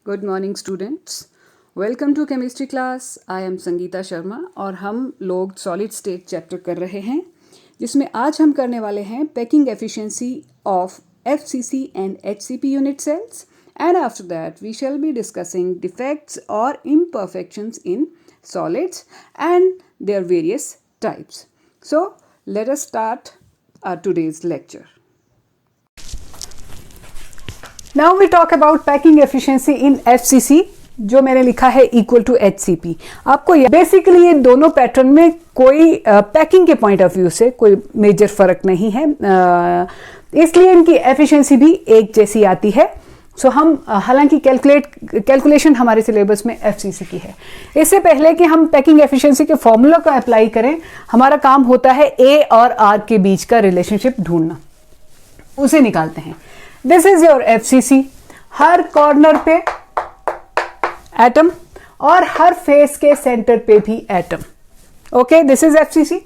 Good morning students, welcome to chemistry class. I am Sangeeta Sharma और हम लोग सॉलिड स्टेट चैप्टर कर रहे हैं, जिसमें आज हम करने वाले हैं packing efficiency of FCC and HCP unit cells, and after that we shall be discussing defects और imperfections in solids and their various types. So let us start our today's lecture. Now we talk about packing efficiency in FCC, जो मैंने लिखा है equal to HCP। आपको basically ये दोनों pattern में कोई पैकिंग के पॉइंट ऑफ व्यू से कोई मेजर फर्क नहीं है, इसलिए इनकी एफिशिएंसी भी एक जैसी आती है। सो हम हालांकि कैलकुलेशन हमारे सिलेबस में FCC की है। इससे पहले कि हम पैकिंग एफिशिएंसी के फॉर्मूला को अप्लाई करें, हमारा काम होता है A और R के बीच का रिलेशनशिप ढूंढना, उसे निकालते हैं। This is your FCC, her corner पे एटम और हर फेस के सेंटर पे भी atom. Okay, this is FCC।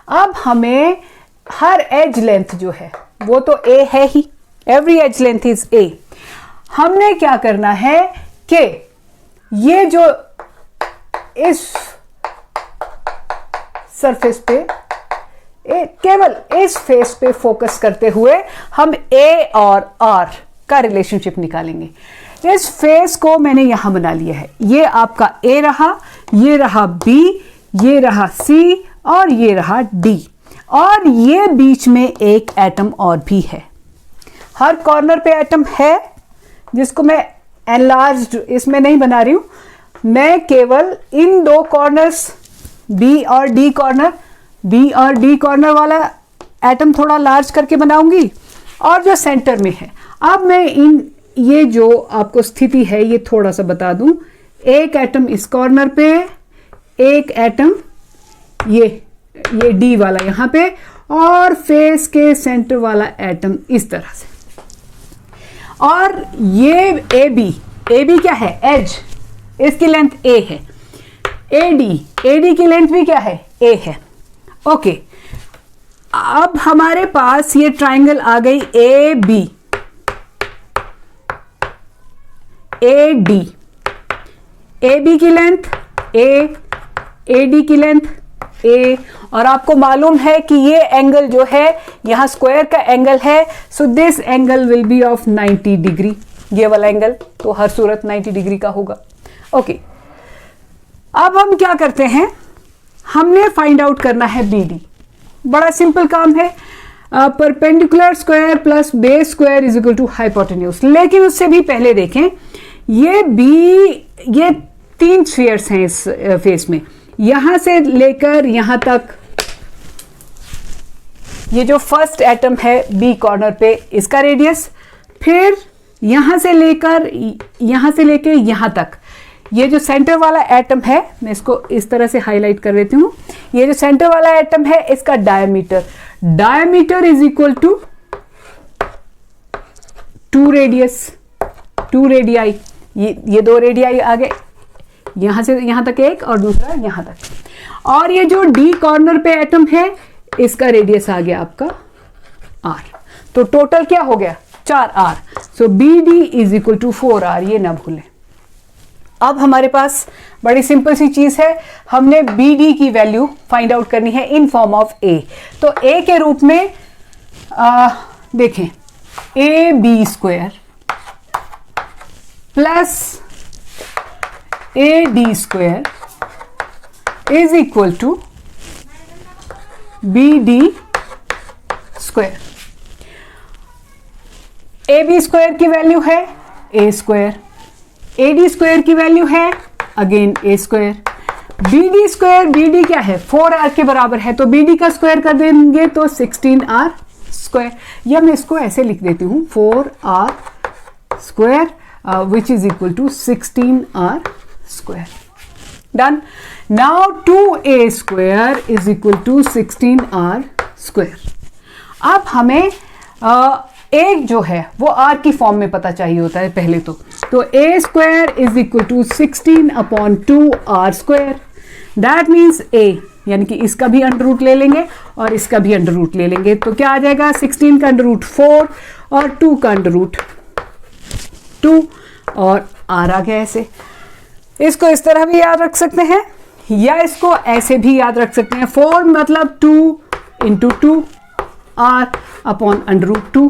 अब हमें हर एज लेंथ जो है वो तो A है ही, every edge length is A। हमने क्या करना है कि ये जो इस सरफेस पे केवल इस फेस पे फोकस करते हुए हम A और R का रिलेशनशिप निकालेंगे। इस फेस को मैंने यहां बना लिया है, ये आपका A रहा, ये रहा B, ये रहा C और ये रहा D, और ये बीच में एक एटम और भी है। हर कॉर्नर पे एटम है, जिसको मैं एनलार्ज्ड इसमें नहीं बना रही हूं, मैं केवल इन दो कॉर्नर्स B और D कॉर्नर वाला एटम थोड़ा लार्ज करके बनाऊंगी, और जो सेंटर में है, अब मैं ये जो आपको स्थिति है ये थोड़ा सा बता दूं। एक एटम इस कॉर्नर पे, एक एटम ये D वाला यहां पे, और फेस के सेंटर वाला एटम इस तरह से। और ये AB क्या है? एज, इसकी लेंथ A है। AD की लेंथ भी क्या है? A है। ओके, अब हमारे पास ये ट्राइंगल आ गई AB, AD, AB की लेंथ A, AD की लेंथ A, और आपको मालूम है कि ये एंगल जो है यहां स्क्वायर का एंगल है, so this angle will be of 90 degree. ये वाला एंगल तो हर सूरत 90 डिग्री का होगा। ओके, अब हम क्या करते हैं, हमने फाइंड आउट करना है BD। बड़ा सिंपल काम है, perpendicular square plus base square is equal to hypotenuse. लेकिन उससे भी पहले देखें, ये 3 स्फीयर्स हैं इस फेस में, यहां से लेकर यहां तक। ये जो फर्स्ट एटम है B कॉर्नर पे, इसका रेडियस, फिर यहां से लेकर यहां तक। ये जो सेंटर वाला एटम है, मैं इसको इस तरह से हाईलाइट कर देती हूं, ये जो सेंटर वाला एटम है इसका diameter is equal to 2 radii. ये 2 रेडियाई आ गए, यहां से यहां तक एक और दूसरा यहां तक। और ये जो D कॉर्नर पे एटम है, इसका रेडियस आ गया आपका R। तो टोटल क्या हो गया? 4R। So BD is equal to 4R, ये ना भूलें। अब हमारे पास बड़ी सिंपल सी चीज है, हमने BD की वैल्यू फाइंड आउट करनी है इन फॉर्म ऑफ A। तो A के रूप में देखें, AB square plus AD square is equal to BD square. AB square की वैल्यू है A स्क्वायर, AD स्क्वायर की वैल्यू है अगेन A स्क्वायर, BD क्या है? 4R के बराबर है, तो BD का स्क्वायर कर देंगे तो 16R स्क्वायर, या मैं इसको ऐसे लिख देती हूं 4R square which is equal to 16R square. Done. Now 2A square is equal to 16R square. अब हमें एक जो है वो R की फॉर्म में पता चाहिए होता है पहले तो A square is equal to 16/2R square. That means A, यानी कि इसका भी अंडर रूट ले लेंगे और इसका भी अंडर रूट ले लेंगे, तो क्या आ जाएगा? 16 का अंडर रूट 4 और 2 का अंडर रूट 2। और R आ गया ऐसे। इसको इस तरह भी याद रख सकते हैं या इसको ऐसे भी याद रख सकते हैं। 4 मतलब 2 इंटू 2 R अपॉन √2।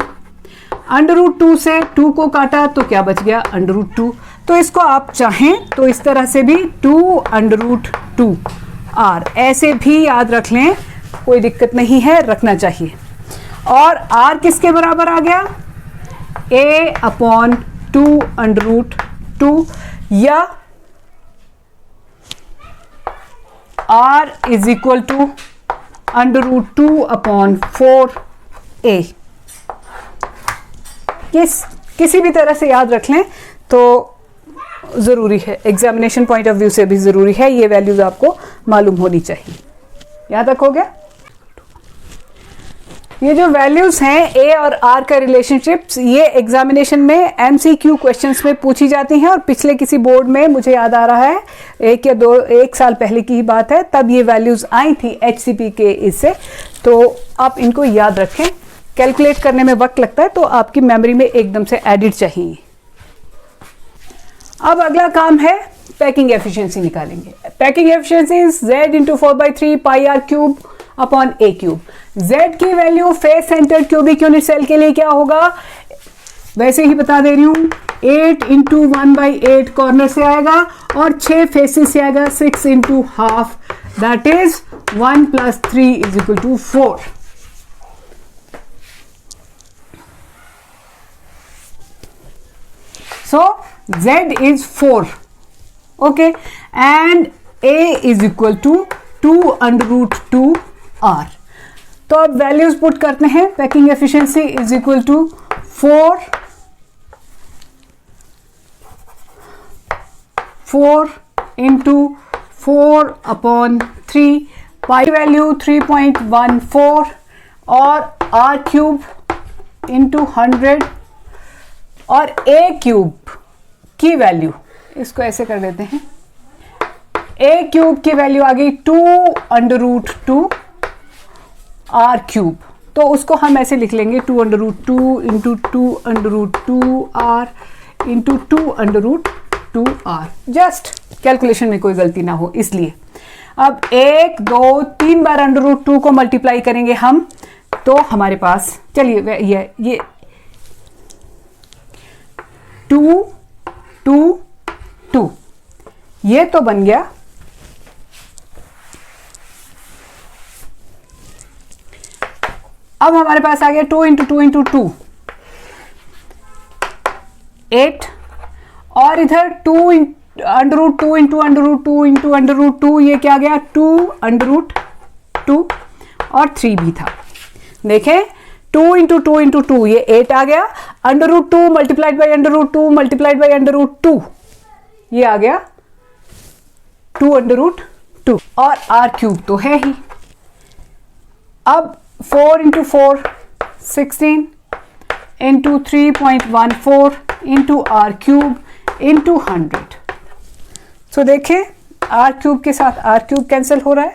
√2 से 2 को काटा तो क्या बच गया, √2। तो इसको आप चाहें तो इस तरह से भी 2 √2 R ऐसे भी याद रख लें, कोई दिक्कत नहीं है, रखना चाहिए। और R किसके बराबर आ गया, A अपॉन 2 √2 या R is equal to √2 upon 4A। किसी भी तरह से याद रख लें तो ज़रूरी है, एग्जामिनेशन पॉइंट ऑफ व्यू से भी ज़रूरी है, ये वैल्यूज़ आपको मालूम होनी चाहिए। याद रखोगे? ये जो वैल्यूज़ हैं A और R का रिलेशनशिप्स, ये एग्जामिनेशन में MCQ क्वेश्चंस में पूछी जाती हैं। और पिछले किसी बोर्ड में मुझे याद आ रहा है, एक साल पहले की ही बात है, तब ये वैल्यूज़ आई थी HCP के इससे। तो आप इनको याद रखें, कैलकुलेट करने में वक्त लगता है तो आपकी मेमोरी में एकदम से एडिट चाहिए। अब अगला काम है पैकिंग एफिशिएंसी निकालेंगे। Packing efficiency is Z into 4/3 pi R cube upon A cube. Z की value face centre cubic unit cell के लिए क्या होगा, वैसे ही बता दे रही हूं, 8 इंटू 1/8 कॉर्नर से आएगा और 6 फेसेस से आएगा, 6 into half, that is 1 + 3 is equal to 4। So Z is 4, okay, and A is equal to 2 √2 R। तो अब वैल्यूज पुट करते हैं। Packing efficiency is equal to 4 into 4 upon 3, pi value 3.14 और R क्यूब इंटू 100 और A cube की value, इसको ऐसे कर देते हैं, A क्यूब की वैल्यू आ गई 2 √2 R क्यूब। तो उसको हम ऐसे लिख लेंगे 2 √2 into 2 √2 R into 2 √2 R। Just calculation में कोई गलती ना हो इसलिए। अब 1 2 3 बार √2 को मल्टीप्लाई करेंगे हम, तो हमारे पास, चलिए ये 2 2 2, ये तो बन गया। अब हमारे पास आ गया 2 इंटू 2 इंटू 2 8, और इधर 2 √2 इंटू √2 इंटू √2, ये क्या गया 2 √2 और 3 भी था। देखें 2 इंटू 2 इंटू 2, ये 8 आ गया, √2 मल्टीप्लाइड बाई √2 मल्टीप्लाइड बाई √2, ये आ गया 2 √2 और R क्यूब तो है ही। अब 4 into 4 16 into 3.14 into R cube into 100। सो देखें R क्यूब के साथ R क्यूब कैंसिल हो रहा है,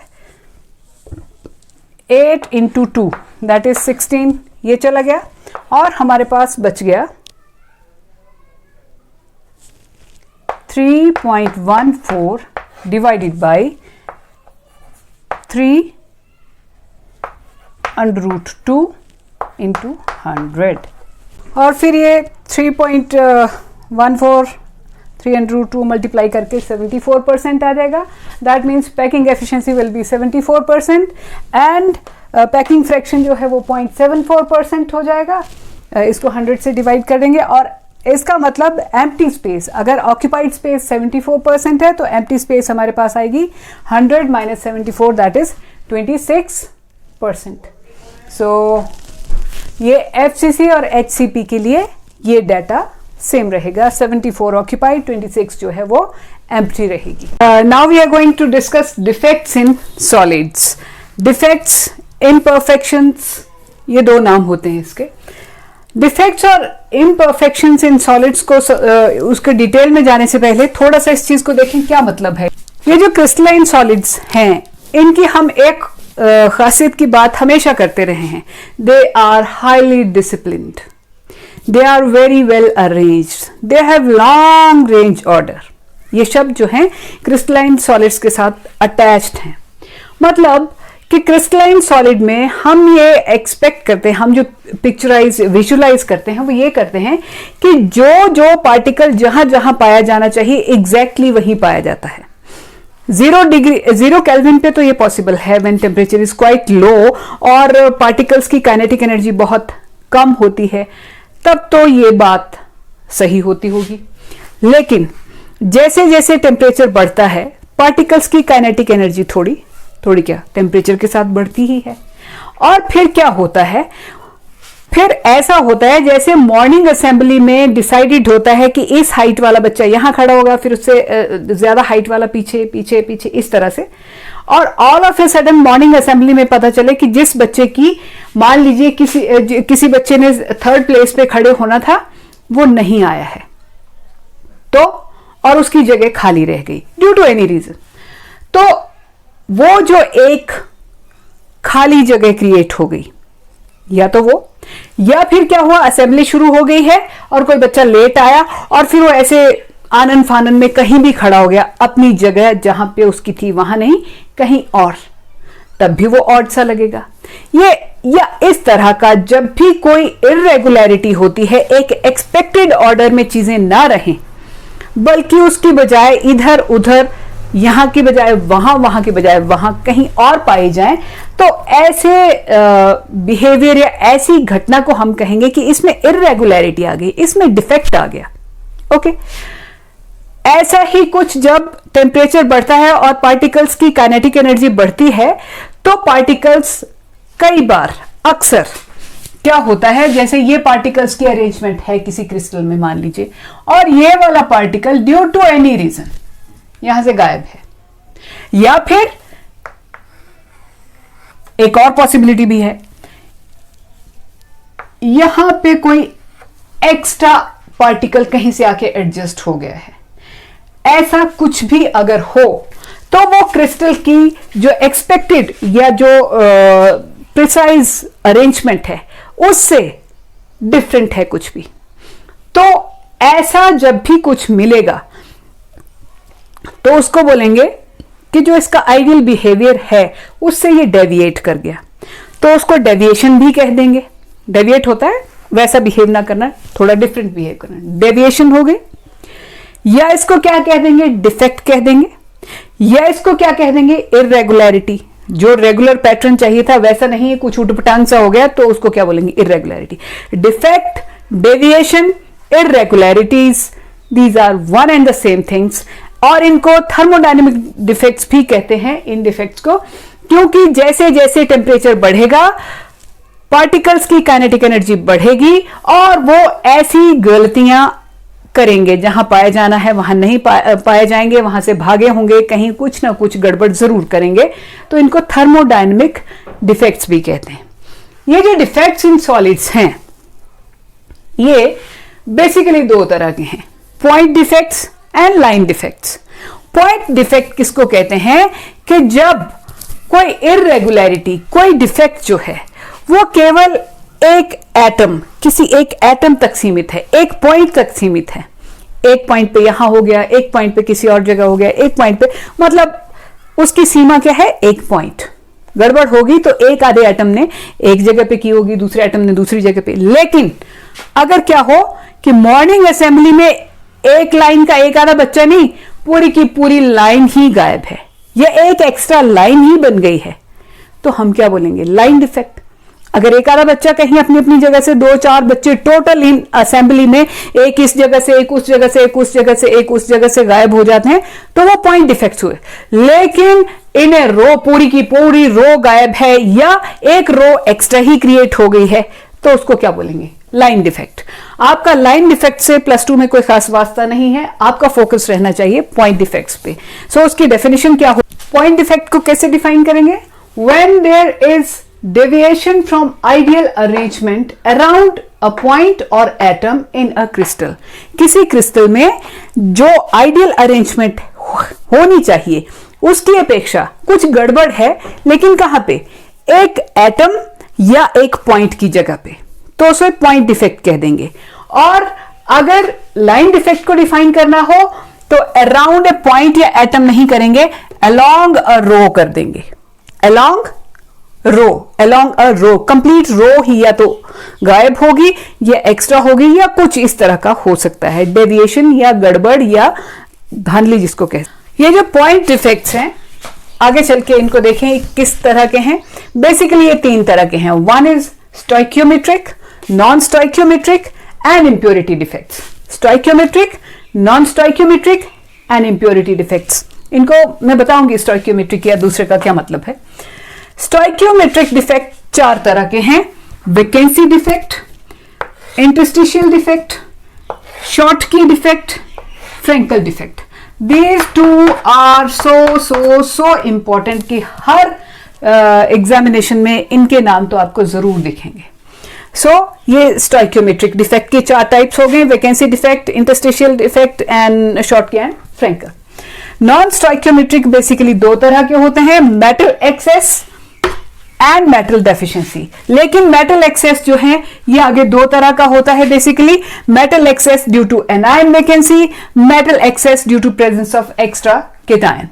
8 इंटू 2 दैट इज 16, ये चला गया और हमारे पास बच गया 3.14 डिवाइडेड बाई 3 √2 इंटू 100, और फिर ये 3.14 3 √2 मल्टीप्लाई करके 74% आ जाएगा। That means packing efficiency will be 74% and packing fraction जो है वो 0.74% हो जाएगा। इसको 100 से डिवाइड कर देंगे और इसका मतलब एम्प्टी स्पेस, अगर ऑक्यूपाइड स्पेस 74% है तो एम्प्टी स्पेस हमारे पास आएगी 100 - 74 दैट इज 26%। सो ये FCC और HCP के लिए ये डाटा सेम रहेगा, 74 ऑक्यूपाइड, 26 जो है वो एम्प्टी रहेगी। Now we are going to discuss defects in solids. Defects, imperfections, ये दो नाम होते हैं इसके। डिफेक्ट्स और इम्परफेक्शंस इन सॉलिड्स को उसके डिटेल में जाने से पहले थोड़ा सा इस चीज को देखें क्या मतलब है। ये जो क्रिस्टलाइन सॉलिड्स हैं, इनकी हम एक खासियत की बात हमेशा करते रहे हैं, they are highly disciplined. They are very well arranged, they have long range order. ये शब्द जो हैं क्रिस्टलाइन सॉलिड्स के साथ अटैच्ड हैं। मतलब कि क्रिस्टलाइन सॉलिड में हम ये एक्सपेक्ट करते हैं, हम जो विजुलाइज करते हैं वो ये करते हैं कि जो जो पार्टिकल जहां जहां पाया जाना चाहिए एग्जैक्टली वहीं पाया जाता है। 0 केल्विन पे तो ये पॉसिबल है when temperature is quite low और पार्टिकल्स की काइनेटिक एनर्जी बहुत कम होती है, तब तो ये बात सही होती होगी। लेकिन जैसे जैसे टेम्परेचर बढ़ता है पार्टिकल्स की काइनेटिक एनर्जी थोड़ी क्या टेम्परेचर के साथ बढ़ती ही है। और फिर क्या होता है, फिर ऐसा होता है जैसे मॉर्निंग असेंबली में डिसाइडेड होता है कि इस हाइट वाला बच्चा यहां खड़ा होगा, फिर उससे ज्यादा हाइट वाला पीछे पीछे पीछे, इस तरह से। और all of a sudden morning assembly में पता चले कि जिस बच्चे की, मान लीजिए किसी बच्चे ने 3rd प्लेस पे खड़े होना था, वो नहीं आया है, तो और उसकी जगह खाली रह गई ड्यू टू एनी रीजन। तो वो जो एक खाली जगह क्रिएट हो गई, या तो वो, या फिर क्या हुआ, असेंबली शुरू हो गई है और कोई बच्चा लेट आया और फिर वो ऐसे आनन फानन में कहीं भी खड़ा हो गया, अपनी जगह जहां पे उसकी थी वहां नहीं, कहीं और, तब भी वो ऑड सा लगेगा। ये या इस तरह का जब भी कोई इर्रेगुलरिटी होती है, एक एक्सपेक्टेड ऑर्डर में चीजें ना रहें बल्कि उसकी बजाय इधर उधर, यहां की बजाय वहां, वहां की बजाय वहां कहीं और पाई जाएं, तो ऐसे बिहेवियर या ऐसी घटना को हम कहेंगे कि इसमें इर्रेगुलरिटी आ गई, इसमें डिफेक्ट आ गया। ओके, ऐसा ही कुछ जब टेम्परेचर बढ़ता है और पार्टिकल्स की काइनेटिक एनर्जी बढ़ती है, तो पार्टिकल्स कई बार, अक्सर क्या होता है, जैसे ये पार्टिकल्स की अरेंजमेंट है किसी क्रिस्टल में मान लीजिए, और ये वाला particle due to any reason यहां से गायब है, या फिर एक और पॉसिबिलिटी भी है, यहां पे कोई एक्स्ट्रा पार्टिकल कहीं से आके एडजस्ट हो गया है। ऐसा कुछ भी अगर हो तो वो क्रिस्टल की जो एक्सपेक्टेड या जो प्रिसाइज अरेंजमेंट है उससे डिफरेंट है कुछ भी। तो ऐसा जब भी कुछ मिलेगा तो उसको बोलेंगे कि जो इसका आइडियल बिहेवियर है उससे ये डेविएट कर गया, तो उसको डेविएशन भी कह देंगे। डेविएट होता है वैसा बिहेव ना करना, थोड़ा डिफरेंट बिहेव करना, डेविएशन हो गई। या इसको क्या कह देंगे, डिफेक्ट कह देंगे, या इसको क्या कह देंगे, इर्रेगुलरिटी। जो रेगुलर पैटर्न चाहिए था वैसा नहीं है, कुछ उटपटांग सा हो गया, तो उसको क्या बोलेंगे, irregularity. Defect, deviation, irregularities, these are one and the same things. और इनको थर्मोडायनेमिक डिफेक्ट्स भी कहते हैं इन डिफेक्ट्स को, क्योंकि जैसे जैसे टेम्परेचर बढ़ेगा पार्टिकल्स की काइनेटिक एनर्जी बढ़ेगी और वो ऐसी गलतियां करेंगे, जहां पाया जाना है वहां नहीं पाए जाएंगे, वहां से भागे होंगे, कहीं कुछ ना कुछ गड़बड़ जरूर करेंगे, तो इनको थर्मोडायनेमिक डिफेक्ट्स भी कहते हैं। ये जो डिफेक्ट्स इन सॉलिड्स हैं ये बेसिकली दो तरह के हैं, point defects and line defects. Point defect किसको कहते हैं कि जब कोई इर्रेगुलरिटी, कोई डिफेक्ट जो है वो केवल एक एटम, किसी एक एटम तक सीमित है, एक पॉइंट तक सीमित है। एक पॉइंट पे यहां हो गया, एक पॉइंट पे किसी और जगह हो गया, एक पॉइंट पे, मतलब उसकी सीमा क्या है, एक पॉइंट। गड़बड़ होगी तो एक आधे एटम ने एक जगह पे की होगी, दूसरे एटम ने दूसरी जगह पे। लेकिन अगर क्या हो कि मॉर्निंग असेंबली में एक लाइन का एक आधा बच्चा नहीं, पूरी की पूरी लाइन ही गायब है, या एक एक्स्ट्रा लाइन ही बन गई है, तो हम क्या बोलेंगे, लाइन डिफेक्ट। अगर एक आधा बच्चा कहीं अपनी अपनी जगह से, 2-4 बच्चे टोटल इन असेंबली में एक इस जगह से, एक उस जगह से, एक उस जगह से, एक उस जगह से गायब हो जाते हैं, तो वो पॉइंट डिफेक्ट्स हुए। लेकिन इन ए रो पूरी की पूरी रो गायब है या एक रो एक्स्ट्रा ही क्रिएट हो गई है, तो उसको क्या बोलेंगे, लाइन डिफेक्ट। आपका लाइन डिफेक्ट से +2 में कोई खास वास्ता नहीं है, आपका फोकस रहना चाहिए पॉइंट डिफेक्ट्स पे। सो उसकी डेफिनेशन क्या हो, पॉइंट डिफेक्ट को कैसे डिफाइन करेंगे, when there is deviation from ideal arrangement around a point or atom in a crystal। किसी क्रिस्टल में जो आइडियल अरेंजमेंट होनी चाहिए उसकी अपेक्षा कुछ गड़बड़ है, लेकिन कहां पे, एक एटम या एक पॉइंट की जगह पे, तो उसे पॉइंट डिफेक्ट कह देंगे। और अगर लाइन डिफेक्ट को डिफाइन करना हो तो अराउंड ए पॉइंट या एटम नहीं करेंगे, अलोंग अ रो कर देंगे, अलोंग अ रो, कंप्लीट रो ही या तो गायब होगी या एक्स्ट्रा होगी या कुछ इस तरह का हो सकता है, डेविएशन या गड़बड़ या धांधली जिसको कहते हैं। ये जो पॉइंट डिफेक्ट्स हैं आगे चल के इनको देखें किस तरह के हैं। बेसिकली ये 3 तरह के हैं। One is stoichiometric, non stoichiometric and impurity defects. Stoichiometric, non stoichiometric and impurity defects. इनको मैं बताऊंगी स्टोइकियोमेट्रिक या दूसरे का क्या मतलब है। स्टोइकियोमेट्रिक डिफेक्ट 4 तरह के हैं। Vacancy defect, interstitial defect, Schottky defect, Frenkel defect. These two are so important कि हर एग्जामिनेशन में इनके नाम तो आपको जरूर दिखेंगे। ये स्टोइकियोमेट्रिक डिफेक्ट के 4 टाइप्स हो गए, vacancy defect, interstitial defect and Schottky and Frenkel. Non stoichiometric basically 2 तरह के होते हैं, metal excess and metal deficiency. लेकिन मेटल एक्सेस जो है ये आगे 2 तरह का होता है basically, metal excess due to anion vacancy, metal excess due to presence of extra cation.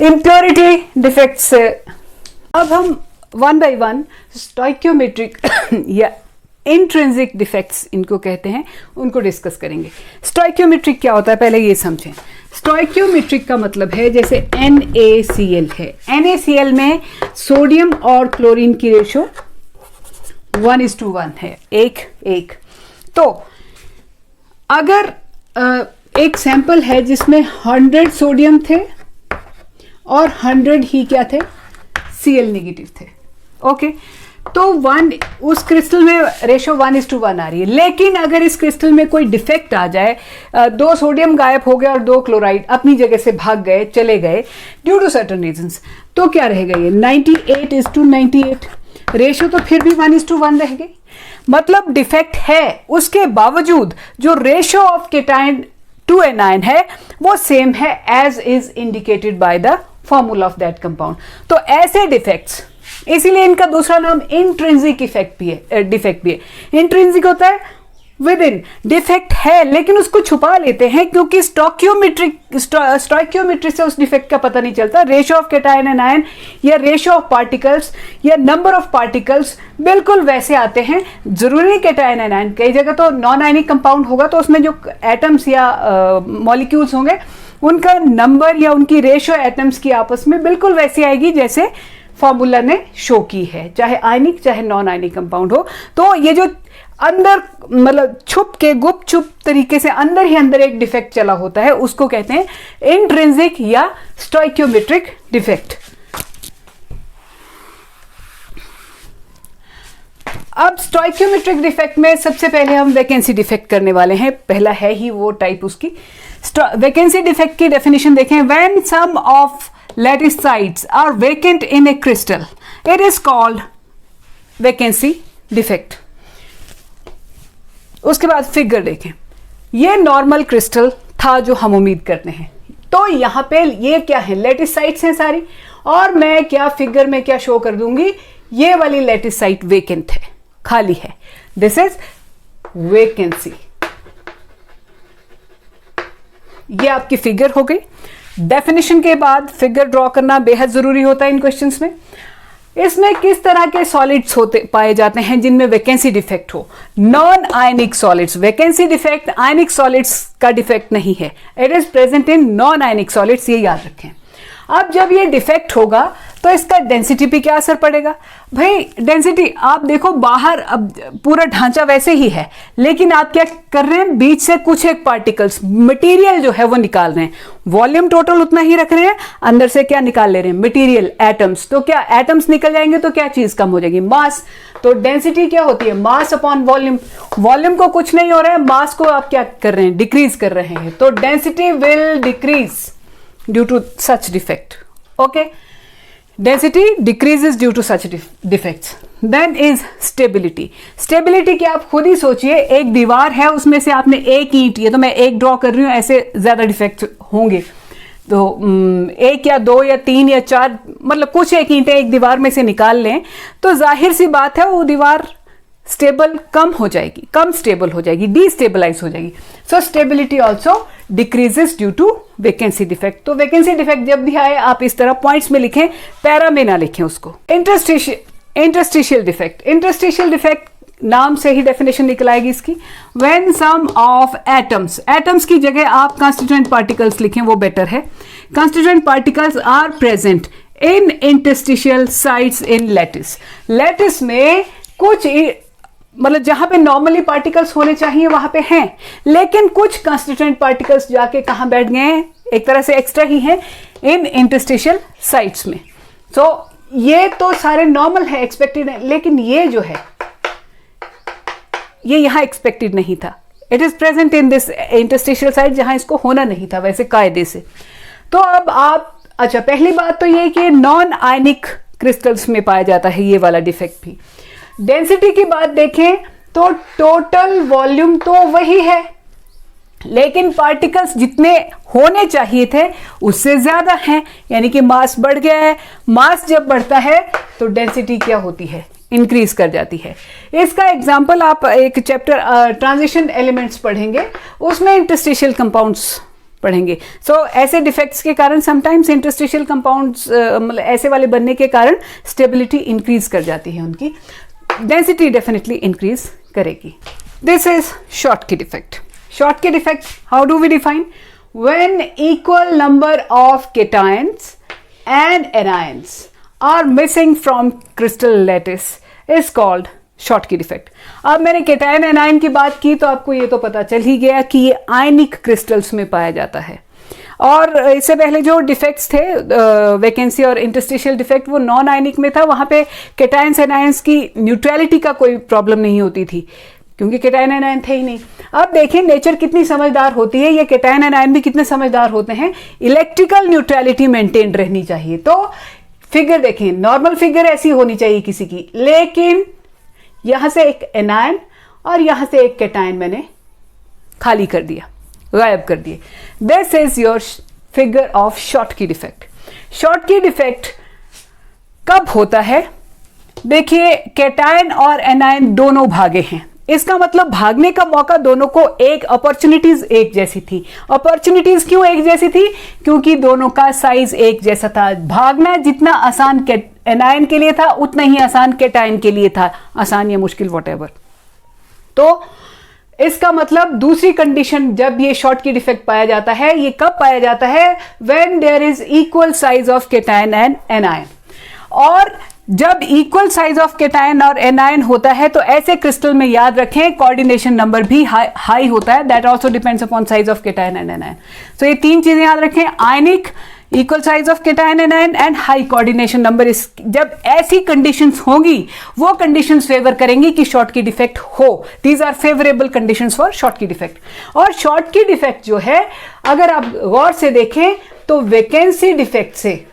Impurity defect से अब हम 1 by 1 स्टोइकियोमेट्रिक या इंट्रिंसिक डिफेक्ट्स इनको कहते हैं, उनको डिस्कस करेंगे। स्टोइकियोमेट्रिक क्या होता है पहले ये समझें। स्टोइकियोमेट्रिक का मतलब है जैसे NaCl है, NaCl में सोडियम और क्लोरीन की रेशो 1:1 है, 1:1। तो अगर एक सैंपल है जिसमें 100 सोडियम थे और 100 ही क्या थे, Cl नेगेटिव थे, ओके, तो उस क्रिस्टल में रेशो 1:1 आ रही है। लेकिन अगर इस क्रिस्टल में कोई डिफेक्ट आ जाए, 2 सोडियम गायब हो गए और 2 क्लोराइड अपनी जगह से भाग गए, चले गए ड्यू टू सर्टेन रीजंस, तो क्या रहेगा ये 98:98, रेशो तो फिर भी 1:1 रह गई। मतलब डिफेक्ट है, उसके बावजूद जो ratio of cation to anion है वो सेम है as is indicated by the formula of that compound. तो ऐसे डिफेक्ट्स, इसीलिए इनका दूसरा नाम इंट्रिंसिक डिफेक्ट भी है। इंट्रिंसिक होता है विद इन, डिफेक्ट है लेकिन उसको छुपा लेते हैं क्योंकि स्टोइकियोमेट्री से उस डिफेक्ट का पता नहीं चलता। Ratio of cation and ion या रेशो ऑफ पार्टिकल्स या नंबर ऑफ पार्टिकल्स बिल्कुल वैसे आते हैं। जरूरी नहीं केटायन एंड आयन, कई जगह तो नॉन आयनिक कंपाउंड होगा तो उसमें जो एटम्स या मॉलिक्यूल्स होंगे उनका नंबर या उनकी रेशो एटम्स की आपस में बिल्कुल वैसी आएगी जैसे फॉर्मूला ने शो की है, चाहे आयनिक चाहे नॉन आयनिक कंपाउंड हो। तो ये जो अंदर मतलब छुप के गुप्त छुप तरीके से अंदर ही अंदर एक डिफेक्ट चला होता है उसको कहते हैं इंट्रिंसिक या स्टोइकियोमेट्रिक डिफेक्ट। अब स्टोइकियोमेट्रिक डिफेक्ट में सबसे पहले हम वैकेंसी डिफेक्ट करने वाले हैं, पहला है ही वो टाइप उसकी। वैकेंसी डिफेक्ट की डेफिनेशन देखें, when some of lattice sites are vacant in a crystal, it is called vacancy defect। उसके बाद फिगर देखें, ये नॉर्मल क्रिस्टल था जो हम उम्मीद करते हैं, तो यहाँ पे ये क्या है, लैटिस साइट्स हैं सारी, और मैं क्या फिगर में क्या शो कर दूंगी, ये वाली लैटिस साइट वेकेंट है, खाली है, दिस इज वेकेंसी। ये आपकी फिगर हो गई। डेफिनेशन के बाद फिगर ड्रॉ करना बेहद जरूरी होता है इन क्वेश्चंस में। इसमें किस तरह के सॉलिड्स होते पाए जाते हैं जिनमें वैकेंसी डिफेक्ट हो, non ionic solids. Vacancy defect आयनिक सॉलिड्स का डिफेक्ट नहीं है, it is present in non ionic solids, ये याद रखें। अब जब ये डिफेक्ट होगा तो इसका डेंसिटी पे क्या असर पड़ेगा। भाई डेंसिटी आप देखो, बाहर अब पूरा ढांचा वैसे ही है लेकिन आप क्या कर रहे हैं, बीच से कुछ एक पार्टिकल्स मटेरियल जो है वो निकाल रहे हैं, वॉल्यूम टोटल उतना ही रख रहे हैं, अंदर से क्या निकाल ले रहे हैं, मटेरियल, एटम्स। तो क्या एटम्स निकल जाएंगे तो क्या चीज कम हो जाएगी, मास। तो डेंसिटी क्या होती है, मास अपॉन वॉल्यूम। वॉल्यूम को कुछ नहीं हो रहा है, मास को आप क्या कर रहे हैं, डिक्रीज कर रहे हैं, तो density will decrease due to such defect, okay, density decreases due to such defects। then is stability। stability की आप खुद ही सोचिए, एक दीवार है उसमें से आपने एक ईंट, ये तो मैं एक ड्रॉ कर रही हूँ, ऐसे ज्यादा डिफेक्ट होंगे तो 1 या 2 या 3 या 4 मतलब कुछ एक ईंटें एक दीवार में से निकाल लें तो जाहिर सी बात है वो दीवार स्टेबल कम हो जाएगी, कम स्टेबल हो जाएगी, डिस्टेबलाइज हो जाएगी. So stability also decreases due to vacancy defect. तो वैकेंसी डिफेक्ट जब भी आए आप इस तरह पॉइंट्स में लिखें, पैरा में ना लिखें उसको. Interstitial defect. इंटरस्टिशियल डिफेक्ट नाम से ही डेफिनेशन निकल आएगी इसकी. When some of atoms, atoms की जगह आप कंस्टिट्यूएंट पार्टिकल्स लिखें, वो बेटर है. Constituent particles are present in interstitial sites in lattice. Lattice में कुछ मतलब जहां पे नॉर्मली पार्टिकल्स होने चाहिए वहां पे हैं, लेकिन कुछ कंस्टिट्यूएंट पार्टिकल्स जाके कहां बैठ गए हैं, एक तरह से एक्स्ट्रा ही हैं इन इंटरस्टिशियल साइट्स में. तो ये तो सारे नॉर्मल है, एक्सपेक्टेड है, लेकिन ये जो है ये यहां एक्सपेक्टेड नहीं था. It is present in this interstitial site जहां इसको होना नहीं था वैसे कायदे से. तो अब आप, अच्छा पहली बात तो ये कि नॉन आयनिक क्रिस्टल्स में पाया जाता है ये वाला डिफेक्ट भी. डेंसिटी की बात देखें तो टोटल वॉल्यूम तो वही है, लेकिन पार्टिकल्स जितने होने चाहिए थे उससे ज्यादा हैं, यानी कि मास बढ़ गया है. मास जब बढ़ता है तो डेंसिटी क्या होती है, इंक्रीज कर जाती है. इसका एग्जांपल आप एक चैप्टर ट्रांजिशन एलिमेंट्स पढ़ेंगे, उसमें इंटरस्टिशियल कंपाउंड्स पढ़ेंगे. सो ऐसे डिफेक्ट्स के कारण समटाइम्स इंटरस्टिशियल कंपाउंड्स मतलब ऐसे वाले बनने के कारण स्टेबिलिटी इंक्रीज कर जाती है, उनकी डेंसिटी डेफिनेटली इंक्रीज करेगी. This is Schottky defect. Schottky defect how do we define? When equal number of cations and anions are missing from crystal lattice is called Schottky defect. अब मैंने cation anion की बात की तो आपको ये तो पता चल ही गया कि ये आयनिक क्रिस्टल्स में पाया जाता है. और इससे पहले जो डिफेक्ट्स थे वैकेंसी और इंटरस्टिशियल डिफेक्ट, वो नॉन आयनिक में था. वहां पे केटायंस एनायंस की न्यूट्रलिटी का कोई प्रॉब्लम नहीं होती थी क्योंकि केटायन एनायन थे ही नहीं. अब देखें नेचर कितनी समझदार होती है, ये केटायन एनायन भी कितने समझदार होते हैं. इलेक्ट्रिकल न्यूट्रलिटी मेंटेन रहनी चाहिए. तो फिगर देखें, नॉर्मल फिगर ऐसी होनी चाहिए किसी की, लेकिन यहां से एक एनायन और यहां से एक केटायन मैंने खाली कर दिया, गायब कर दिए. This is your figure of Schottky defect. Schottky defect कब होता है? देखिए केटायन और एनायन दोनों भागे हैं, इसका मतलब भागने का मौका दोनों को, एक अपॉर्चुनिटीज एक जैसी थी. अपॉर्चुनिटीज क्यों एक जैसी थी? क्योंकि दोनों का साइज एक जैसा था. भागना जितना आसान एनायन के लिए था उतना ही आसान केटायन के लिए था, आसान या मुश्किल व्हाटएवर. तो इसका मतलब दूसरी कंडीशन जब ये शॉटकी डिफेक्ट पाया जाता है, ये कब पाया जाता है? When there is equal size of cation and anion. और जब इक्वल साइज ऑफ केटायन और एनायन होता है तो ऐसे क्रिस्टल में याद रखें कोऑर्डिनेशन नंबर भी हाई होता है. That also depends upon size of cation and anion. So ये तीन चीजें याद रखें, ionic, equal size of cation anion and high coordination number. जब ऐसी कंडीशंस होंगी वो कंडीशंस फेवर करेंगी कि शॉटकी डिफेक्ट हो. These are favourable conditions for Schottky defect. और शॉटकी डिफेक्ट जो है अगर आप गौर से देखें तो वैकेंसी डिफेक्ट से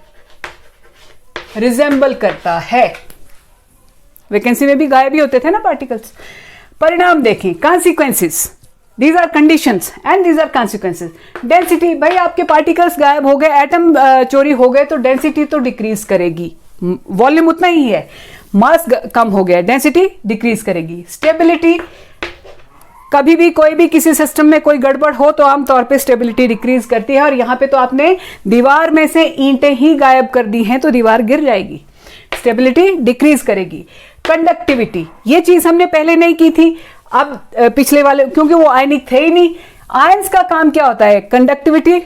रिजेंबल करता है. वैकेंसी में भी गायब ही होते थे ना पार्टिकल्स. परिणाम देखें, consequences, these are conditions and these are consequences. Density, भाई आपके पार्टिकल्स गायब हो गए, एटम चोरी हो गए तो डेंसिटी तो डिक्रीज करेगी, वॉल्यूम उतना ही है, मास कम हो गया, डेंसिटी डिक्रीज करेगी. स्टेबिलिटी, कभी भी कोई भी किसी सिस्टम में कोई गड़बड़ हो तो आमतौर पे स्टेबिलिटी डिक्रीज करती है. और यहां पे तो आपने दीवार में से ईंटें ही गायब कर दी हैं तो दीवार गिर जाएगी, स्टेबिलिटी डिक्रीज करेगी. कंडक्टिविटी, ये चीज हमने पहले नहीं की थी, अब पिछले वाले, क्योंकि वो आयनिक थे ही नहीं. आयंस का काम क्या होता है? कंडक्टिविटी.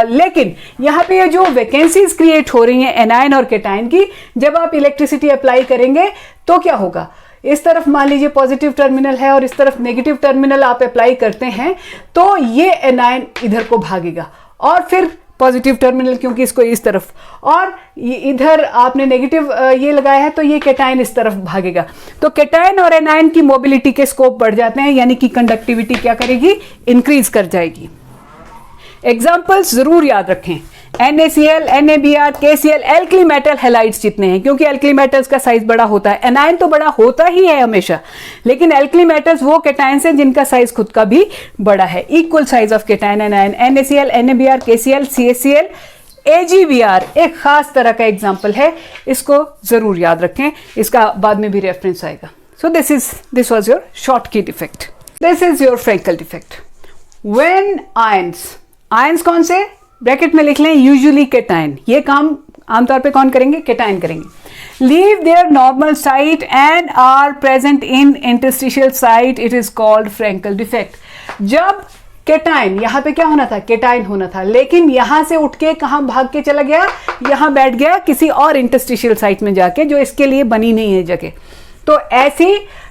लेकिन यहां पे ये जो वैकेंसीज क्रिएट हो रही हैं एनायन और केटायन की, जब आप इलेक्ट्रिसिटी अप्लाई करेंगे तो क्या होगा? इस तरफ मान लीजिए पॉजिटिव टर्मिनल है और इस तरफ नेगेटिव टर्मिनल आप अप्लाई करते हैं तो ये एनायन इधर को भागेगा और फिर पॉजिटिव टर्मिनल, क्योंकि इसको इस तरफ, और इधर आपने नेगेटिव ये लगाया है तो ये केटायन इस तरफ भागेगा. तो केटायन और एनायन की मोबिलिटी के स्कोप बढ़ जाते हैं, यानी कि कंडक्टिविटी क्या करेगी? इंक्रीज कर जाएगी. एग्जाम्पल्स जरूर याद रखें, NaCl, NaBr, KCl, alkali metal halides जितने हैं, क्योंकि एल्कली मेटल्स का साइज बड़ा होता है. एनायन तो बड़ा होता ही है हमेशा, लेकिन एल्कली मेटल्स वो केटायंस हैं जिनका साइज खुद का भी बड़ा है. Equal size of cation anion, NaCl, NaBr, KCl, CaCl, AgBr एक खास तरह का एग्जाम्पल है, इसको जरूर याद रखें, इसका बाद में भी रेफरेंस आएगा. So this was your Schottky defect. This is your Frankel defect. When ions कौन से ब्रैकेट में लिख लें, यूजुअली केटाइन, ये काम आमतौर पे कौन करेंगे, केटाइन करेंगे, leave their normal site and are present in interstitial site, it is called Frenkel defect. जब केटाइन, यहाँ पे क्या होना था, केटाइन होना था, लेकिन यहां से उठ के कहां भाग के चला गया, यहां बैठ गया किसी और इंटरस्टिशियल साइट में जाके, जो इसके लिए बनी नहीं है जगह। तो ऐसी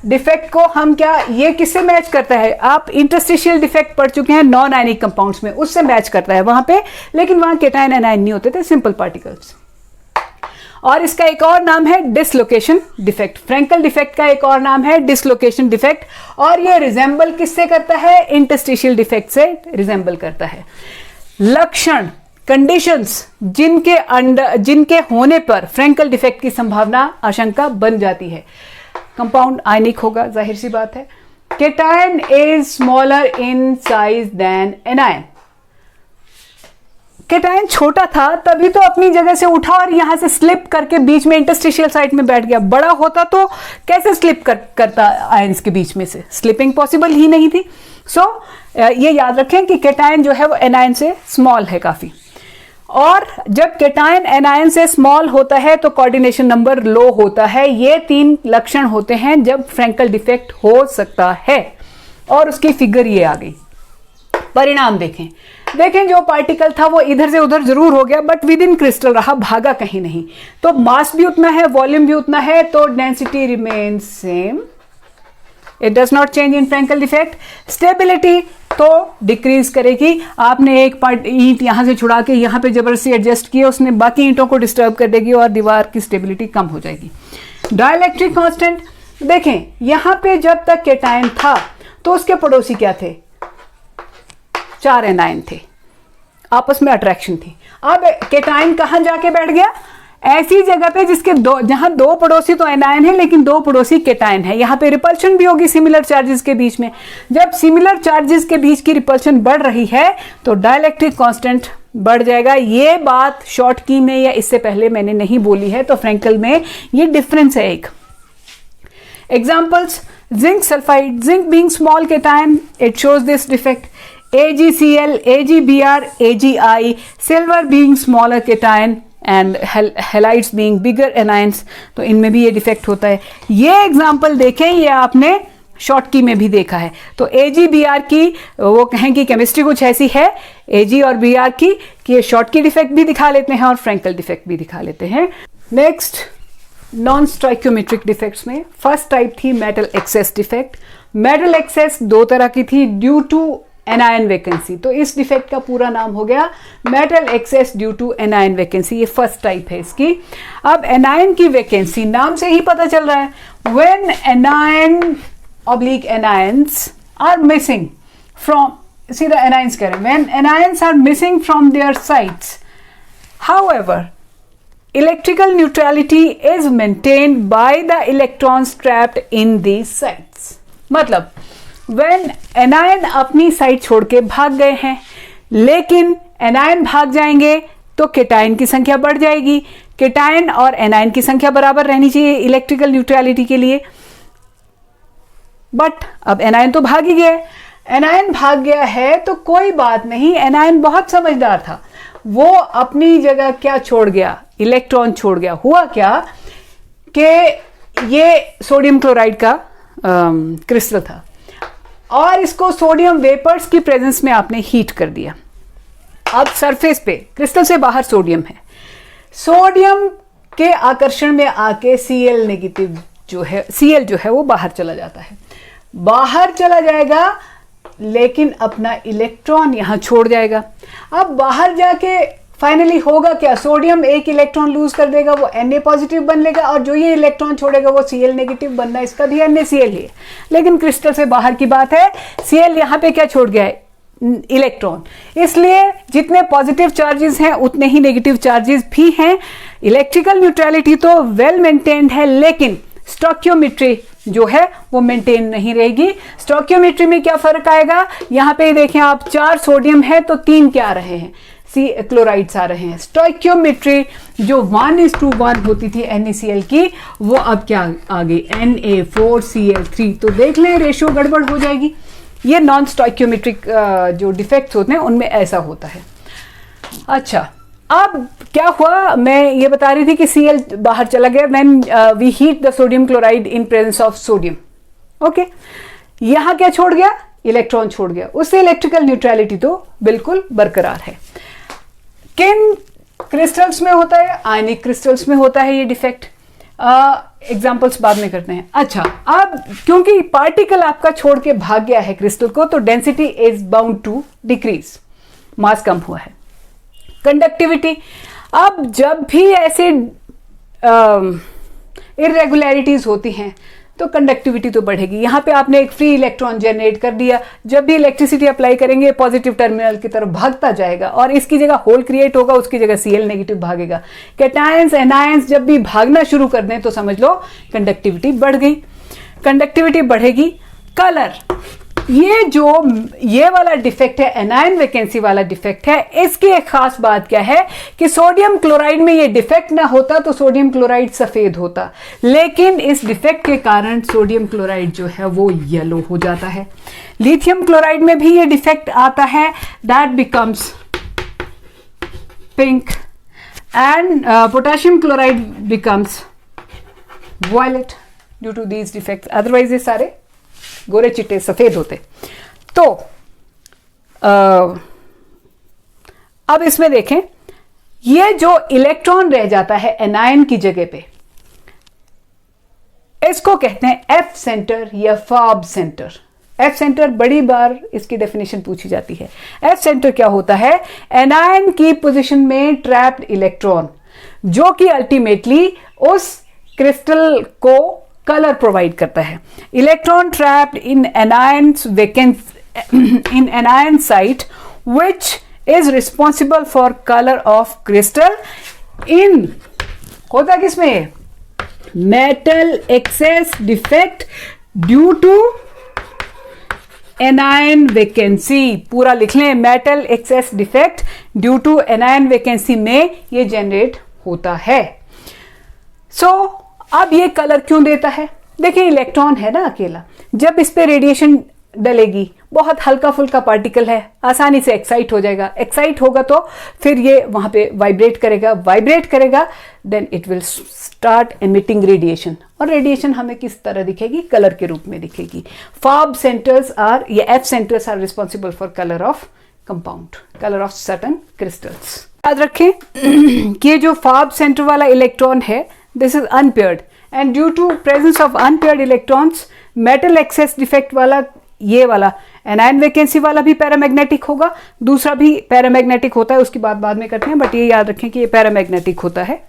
डिफेक्ट को हम क्या, ये किससे मैच करता है, आप इंटरस्टिशियल डिफेक्ट पढ़ चुके हैं नॉन आयनिक कंपाउंड्स में, उससे मैच करता है वहां पे, लेकिन वहां केटाइन एनायन नहीं होते थे, सिंपल पार्टिकल्स। और इसका एक और नाम है डिसलोकेशन डिफेक्ट। फ्रैंकल डिफेक्ट का एक और नाम है डिसलोकेशन डिफेक्ट, और ये रिजेंबल किससे करता है, इंटरस्टिशियल डिफेक्ट से रिजेंबल करता है। लक्षण, कंडीशंस जिनके होने पर फ्रैंकल डिफेक्ट की संभावना, आशंका बन जाती है। कंपाउंड आयनिक होगा, जाहिर सी बात है। Cation is smaller in size than anion. Cation छोटा था तभी तो अपनी जगह से उठा और यहां से स्लिप करके बीच में इंटरस्टिशियल साइट में बैठ गया। बड़ा होता तो कैसे स्लिप करता आयंस के बीच में से, स्लिपिंग पॉसिबल ही नहीं थी। ये याद रखें कि केटायन जो है वो एनायन से स्मॉल है काफी, और जब केटायन एनायन से स्मॉल होता है तो कोऑर्डिनेशन नंबर लो होता है। ये 3 लक्षण होते हैं जब फ्रैंकल डिफेक्ट हो सकता है, और उसकी फिगर ये आ गई। परिणाम देखें जो पार्टिकल था वो इधर से उधर जरूर हो गया, बट विद इन क्रिस्टल रहा, भागा कहीं नहीं। तो मास भी उतना है, वॉल्यूम भी उतना है, तो density remains same, it does not change in Frenkel defect. Stability तो डिक्रीज करेगी, आपने एक पार्ट ईंट यहां से छुड़ा के यहां पे जबरदस्ती एडजस्ट किया, उसने बाकी ईंटों को डिस्टर्ब कर देगी और दीवार की स्टेबिलिटी कम हो जाएगी। डाइलेक्ट्रिक कांस्टेंट देखें, यहां पे जब तक केटायन था तो उसके पड़ोसी क्या थे, 4 एनायन थे, आपस में अट्रैक्शन थी। अब केटायन कहां जाके बैठ गया, ऐसी जगह पे जिसके जहां 2 पड़ोसी तो एनायन है लेकिन 2 पड़ोसी केटायन है। यहां पे रिपल्शन भी होगी सिमिलर चार्जेस के बीच में। जब सिमिलर चार्जेस के बीच की रिपल्शन बढ़ रही है तो डाइलेक्ट्रिक कांस्टेंट बढ़ जाएगा। ये बात शॉटकी में या इससे पहले मैंने नहीं बोली है, तो फ्रैंकल में ये डिफरेंस है एक। Examples, zinc sulphide, zinc being small cation, it shows this defect. AgCl, AgBr, AgI, silver being smaller cation and halides being bigger anions, तो इनमें भी ये डिफेक्ट होता है। ये एग्जाम्पल देखें, ये आपने शॉटकी में भी देखा है। तो AgBr की वो कहें कि केमिस्ट्री कुछ ऐसी है Ag और Br की कि ये शॉटकी डिफेक्ट भी दिखा लेते हैं और फ्रैंकल डिफेक्ट भी दिखा लेते हैं। नेक्स्ट, नॉन स्टोइकियोमेट्रिक डिफेक्ट्स में फर्स्ट टाइप थी metal access defect. Metal access 2 तरह की थी, ड्यू टू एनायन वैकेंसी, तो इस डिफेक्ट का पूरा नाम हो गया metal excess due to anion vacancy. ये फर्स्ट टाइप है इसकी। अब एनायन की वैकेंसी नाम से ही पता चल रहा है, when anion oblique anions are missing from, सीधा एनायंस कह रहे हैं, when anions are missing from their sites, however electrical neutrality is maintained by the electrons trapped in these sites. मतलब When एनायन अपनी साइट छोड़ के भाग गए हैं, लेकिन एनायन भाग जाएंगे तो केटायन की संख्या बढ़ जाएगी। केटायन और एनायन की संख्या बराबर रहनी चाहिए इलेक्ट्रिकल न्यूट्रलिटी के लिए, बट अब एनायन तो भाग ही गया। एनायन भाग गया है तो कोई बात नहीं, एनायन बहुत समझदार था, वो अपनी जगह क्या छोड़ गया, इलेक्ट्रॉन छोड़ गया। हुआ क्या कि ये सोडियम क्लोराइड का क्रिस्टल था, और इसको सोडियम वेपर्स की प्रेजेंस में आपने हीट कर दिया। अब सरफेस पे क्रिस्टल से बाहर सोडियम है, सोडियम के आकर्षण में आके Cl नेगेटिव जो है, Cl जो है वो बाहर चला जाता है। बाहर चला जाएगा लेकिन अपना इलेक्ट्रॉन यहां छोड़ जाएगा। अब बाहर जाके फाइनली होगा क्या, सोडियम एक इलेक्ट्रॉन लूज कर देगा, वो Na पॉजिटिव बन लेगा, और जो ये इलेक्ट्रॉन छोड़ेगा वो Cl नेगेटिव बनना, इसका भी NaCl ही है। लेकिन क्रिस्टल से बाहर की बात है, Cl यहाँ पे क्या छोड़ गया है, इलेक्ट्रॉन। इसलिए जितने पॉजिटिव चार्जेस हैं उतने ही नेगेटिव चार्जेस भी हैं। इलेक्ट्रिकल न्यूट्रलिटी तो वेल मेंटेन्ड है, लेकिन स्टोइकियोमेट्री जो है वो मेंटेन नहीं रहेगी। स्टोइकियोमेट्री में क्या फर्क आएगा, यहाँ पे देखें आप, 4 सोडियम है तो 3 क्या आ रहे हैं, क्लोराइड्स आ रहे हैं। स्टोइकियोमेट्री जो 1:1 होती थी NaCl की, वो अब क्या आ गई Na4Cl3। तो देख लें रेशियो गड़बड़ हो जाएगी। ये नॉन स्टोइकियोमेट्रिक जो डिफेक्ट्स होते हैं उनमें ऐसा होता है। अच्छा, अब क्या हुआ, मैं ये बता रही थी कि Cl बाहर चला गया when we heat the sodium chloride in presence of sodium. Okay, यहां क्या छोड़ गया, इलेक्ट्रॉन छोड़ गया, उससे इलेक्ट्रिकल न्यूट्रलिटी तो बिल्कुल बरकरार है। किन क्रिस्टल्स में होता है, आयनिक क्रिस्टल्स में होता है ये डिफेक्ट। एग्जाम्पल्स बाद में करते हैं। अच्छा, अब क्योंकि पार्टिकल आपका छोड़ के भाग गया है क्रिस्टल को, तो density is bound to decrease, mass कम हुआ है। कंडक्टिविटी, अब जब भी ऐसे इरेगुलरिटीज होती हैं तो कंडक्टिविटी तो बढ़ेगी। यहाँ पे आपने एक फ्री इलेक्ट्रॉन जनरेट कर दिया, जब भी इलेक्ट्रिसिटी अप्लाई करेंगे पॉजिटिव टर्मिनल की तरफ भागता जाएगा और इसकी जगह होल क्रिएट होगा, उसकी जगह Cl नेगेटिव भागेगा। कैटायंस एनायंस जब भी भागना शुरू कर दें तो समझ लो कंडक्टिविटी बढ़ गई। कंडक्टिविटी बढ़ेगी। कलर, ये वाला डिफेक्ट है, एनायन वैकेंसी वाला डिफेक्ट है। इसकी एक खास बात क्या है कि सोडियम क्लोराइड में ये डिफेक्ट ना होता तो सोडियम क्लोराइड सफेद होता, लेकिन इस डिफेक्ट के कारण सोडियम क्लोराइड जो है वो येलो हो जाता है। लिथियम क्लोराइड में भी ये डिफेक्ट आता है, that becomes pink, and potassium chloride becomes violet due to these defects. Otherwise ये सारे गोरे चिट्टे सफेद होते। तो अब इसमें देखें, ये जो इलेक्ट्रॉन रह जाता है एनायन की जगह पे, इसको कहते हैं एफ सेंटर या फाब सेंटर। एफ सेंटर बड़ी बार इसकी डेफिनेशन पूछी जाती है। एफ सेंटर क्या होता है, एनायन की पोजीशन में ट्रैप्ड इलेक्ट्रॉन जो कि अल्टीमेटली उस क्रिस्टल को कलर प्रोवाइड करता है। Electron trapped in anions in anion site which is responsible for color of crystal in, होता किसमें, metal excess defect due to anion vacancy। पूरा लिख लें, metal excess defect due to anion vacancy में ये generate होता है। अब ये कलर क्यों देता है, देखिए इलेक्ट्रॉन है ना अकेला, जब इस पे रेडिएशन डलेगी, बहुत हल्का फुल्का पार्टिकल है, आसानी से एक्साइट हो जाएगा। एक्साइट होगा तो फिर ये वहां पे वाइब्रेट करेगा, then it will start emitting radiation, और रेडिएशन हमें किस तरह दिखेगी, कलर के रूप में दिखेगी। फाब सेंटर्स आर, ये F centres are responsible for colour of compound, colour of certain crystals. याद रखें कि ये जो फाब सेंटर वाला इलेक्ट्रॉन है, this is unpaired, and due to presence of unpaired electrons, metal excess defect वाला, ये वाला एनायन वैकेंसी वाला भी पैरामैग्नेटिक होगा, दूसरा भी पैरामैग्नेटिक होता है, उसकी बात बाद में करते हैं, बट ये याद रखें कि ये पैरामैग्नेटिक होता है।